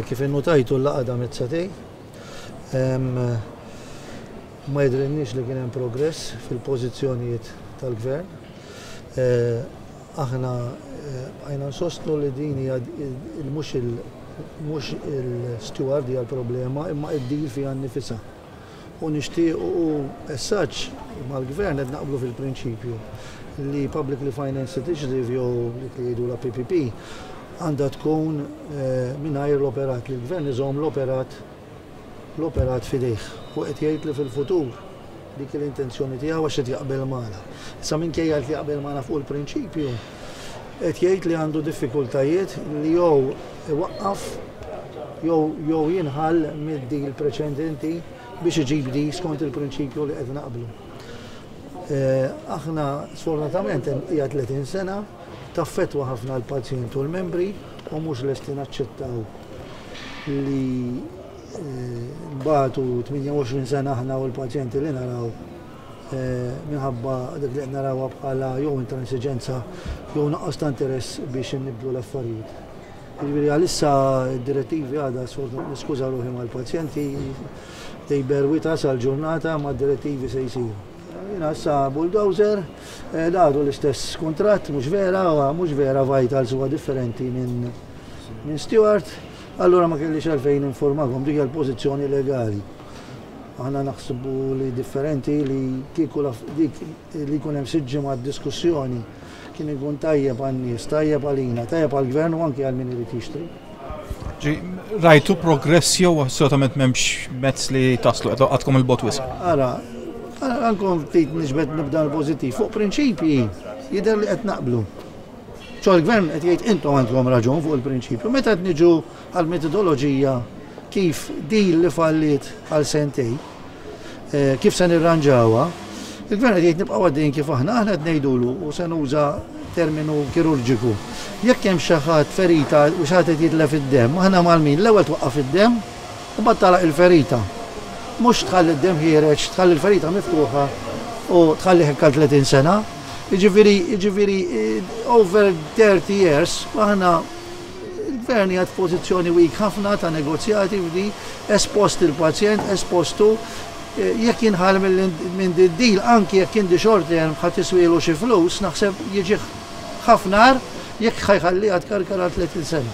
Kif innotajtu l-laqgħa mezzatej, ma jidrilniex li kien hemm progress fil-pożizzjonijiet tal-gvern. Aħna għajna nsostnu li din hija mhux il-steward hija l-problema, imma id-deal fiha nnifisha. U nixtiequ as-such mal-gvern qed naqblu fil-prinċipju li publicly financed initiative jew li jgħidula PPP għandha tkun mingħajr l-operat li l-gvern iżomm l-operat fidejh u qed jgħid li fil-futur dik l-intenzjoni tiegħu għax qed jaqbel magħna. Issa minkejja li jaqbel magħna fuq il-prinċipju qed jgħid li għandu diffikultajiet li jew iwaqqaf jew jinħall mid-deal preċedenti biex iġib di skont il-prinċipju li qed naqblu. Aħna sfortunatament hija 30 sena taffettwa ħafna l-pazjent u l-membri u mhux lesti naċċettaw li mbagħtu 28 sena aħna u l-pazjenti li naraw minħabba dak li narawha bħala jew intransiġenza jew naqqas ta' interess biex innibdlu l-affarijiet. Jiġifieri għalissa d-direttivi għadha niskuża ruħi mal-pazjenti tejber wita sal-ġurnata ma' d-direttivi se jsiru. Jina issa bulldozer, għadu l-istess kontratt, mhux vera Vitals huwa differenti minn Stewart, allura ma kellix għalfejn informakom dik l-pożizzjoni legali. Aħna naħsbu li differenti li kieku dik li jkun hemm siġġi mad-diskussjoni kien ikun tajjeb għan-nies, tajjeb għalina, tajjeb għall-gvern u anke għal min irid jixtri. Rajtu progress jew assolutament m'hemmx mezz li taslu għadkom il-bot wisq? Ara, għankom ftit nixbet nibda l-pozittiv. Fuq prinċipji jidher li qed naqblu. ċo l-gvern qed jgħid intom għandkom raġun fuq il-prinċipju. Meta qed niġu għall-metodoloġija kif din li fallit għal sentej, kif se nirranġawha, il-gvern qed jgħid nibqgħu għaddejjin kif aħna qed ngħidulu u se nuża terminu kirurġiku. Jekk hemm xi ħadd ferita u xi ħadd qed jitlef id-demm, aħna mal-min l-ewwel twaqqaf id-demm u mbagħad tagħlaq il-ferita. Mux tħalli d-dem ħireċ, tħalli l-ferita miftuħa u tħalli ħekkal 30 sena. Iġifiri, over 30 years, aħna il-gvern jgħad pozizjoni wik ħafna ta' negozjati f'di, espost il-pazjent, espostu, jekk jinħal minn d-dil, anki jekk indi short term ħat iswielu xi flus, naħseb jiġi ħafnar jekk ħajħalli għad karkara 30 sena.